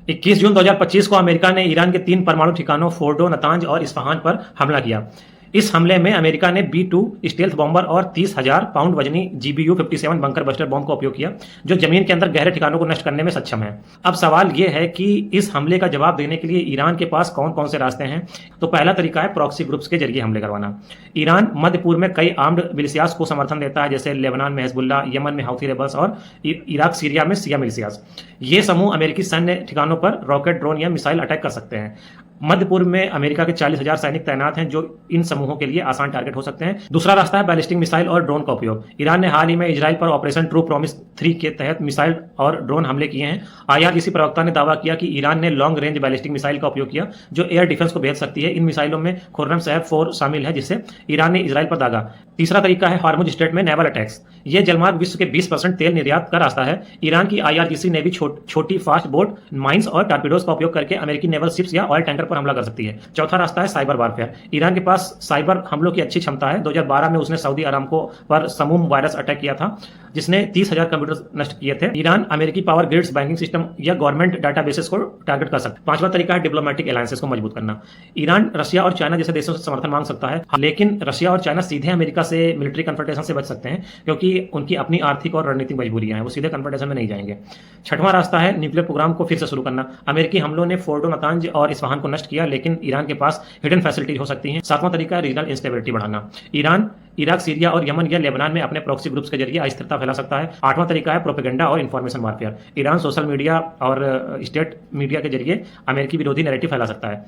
21 जून 2025 को अमेरिका ने ईरान के 3 परमाणु ठिकानों फोर्डो, नतांज और इस्फहान पर हमला किया। इस हमले में अमेरिका ने B-2 स्टेल्थ बॉम्बर और 30,000 पाउंड वजनी GBU-57 बंकर बस्टर बॉम्ब का उपयोग किया, जो जमीन के अंदर गहरे ठिकानों को नष्ट करने में सक्षम है। अब सवाल यह है कि इस हमले का जवाब देने के लिए ईरान के पास कौन कौन से रास्ते हैं। तो पहला तरीका है प्रॉक्सी ग्रुप्स के जरिए हमले करवाना। ईरान मध्य पूर्व में कई आर्म्ड मिलिशियाज को समर्थन देता है, जैसे लेबनान में हिजबुल्लाह, यमन में हौथी रेबल्स और इराक सीरिया में शिया मिलिशियाज। ये समूह अमेरिकी सैन्य ठिकानों पर रॉकेट, ड्रोन या मिसाइल अटैक कर सकते हैं। मध्य पूर्व में अमेरिका के 40,000 सैनिक तैनात हैं, जो इन समूहों के लिए आसान टारगेट हो सकते हैं। दूसरा रास्ता है बैलिस्टिक मिसाइल और ड्रोन का उपयोग। ईरान ने हाल ही में इजराइल पर ऑपरेशन ट्रू प्रॉमिस 3 के तहत मिसाइल और ड्रोन हमले किए हैं। IRGC प्रवक्ता ने दावा किया कि ईरान ने लॉन्ग रेंज बैलिस्टिक मिसाइल का उपयोग किया, जो एयर डिफेंस को भेज सकती है। इन मिसाइलों में खुर्रम सैफ 4 शामिल है, जिससे ईरान ने इजराइल पर दागा। तीसरा तरीका है हार्मुज स्ट्रेट में नेवल अटैक्स। यह जलमार्ग विश्व के 20% तेल निर्यात का रास्ता है। ईरान की IRGC ने भी छोटी फास्ट बोट, माइंस और टारपीडोज का उपयोग करके अमेरिकी नेवल शिप्स या ऑयल टैंकर पर हमला कर सकती है। चौथा रास्ता है साइबर वारफेयर। ईरान के पास साइबर हमलों की अच्छी क्षमता है। 2012 में उसने सऊदी अरामको पर समूम वायरस अटैक किया था, जिसने 30,000 कंप्यूटर नष्ट किए थे। ईरान अमेरिकी पावर ग्रिड्स, बैंकिंग सिस्टम या गवर्नमेंट डाटाबेसेस को टारगेट कर सकता है। पांचवा तरीका है डिप्लोमेटिक अलायंसेस को मजबूत करना। ईरान रशिया और चाइना जैसे देशों से समर्थन मांग सकता है, लेकिन रशिया और चाइना सीधे अमेरिका से मिलिट्री कन्फ्रंटेशन से बच सकते हैं, क्योंकि उनकी अपनी आर्थिक और रणनीतिक मजबूरियां हैं। वो सीधे कन्फ्रंटेशन में नहीं जाएंगे। छठवां रास्ता है न्यूक्लियर प्रोग्राम को फिर से शुरू करना। अमेरिकी हमलों ने फोर्डो, नतांज और इस्फहान को नष्ट किया, लेकिन ईरान के पास हिडन फैसिलिटीज हो सकती हैं। सातवां तरीका है रीजनल इंस्टेबिलिटी बढ़ाना। ईरान इराक, सीरिया और यमन या लेबनान में अपने प्रॉक्सी ग्रुप्स के जरिए अस्थिरता फैला सकता है। आठवां तरीका है प्रोपेगेंडा और information warfare. Iran social media और स्टेट मीडिया के जरिए अमेरिकी विरोधी नैरेटिव फैला सकता है।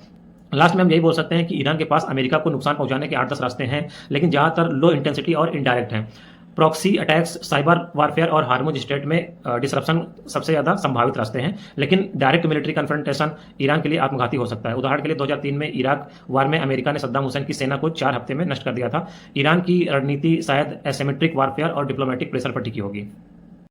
लास्ट में हम यही बोल सकते हैं कि ईरान के पास अमेरिका को नुकसान पहुंचाने के 8-10 रास्ते हैं, लेकिन ज़्यादातर लो इंटेंसिटी और इनडायरेक्ट हैं। प्रॉक्सी अटैक्स, साइबर वारफेयर और हार्मुज स्ट्रेट में डिसरप्शन सबसे ज़्यादा संभावित रास्ते हैं, लेकिन डायरेक्ट मिलिट्री कन्फ्रंटेशन ईरान के लिए आत्मघाती हो सकता है। उदाहरण के लिए 2003 में इराक वार में अमेरिका ने सद्दाम हुसैन की सेना को 4 हफ्ते में नष्ट कर दिया था। ईरान की रणनीति शायद एसिमेट्रिक वारफेयर और डिप्लोमेटिक प्रेशर पर टिकी होगी।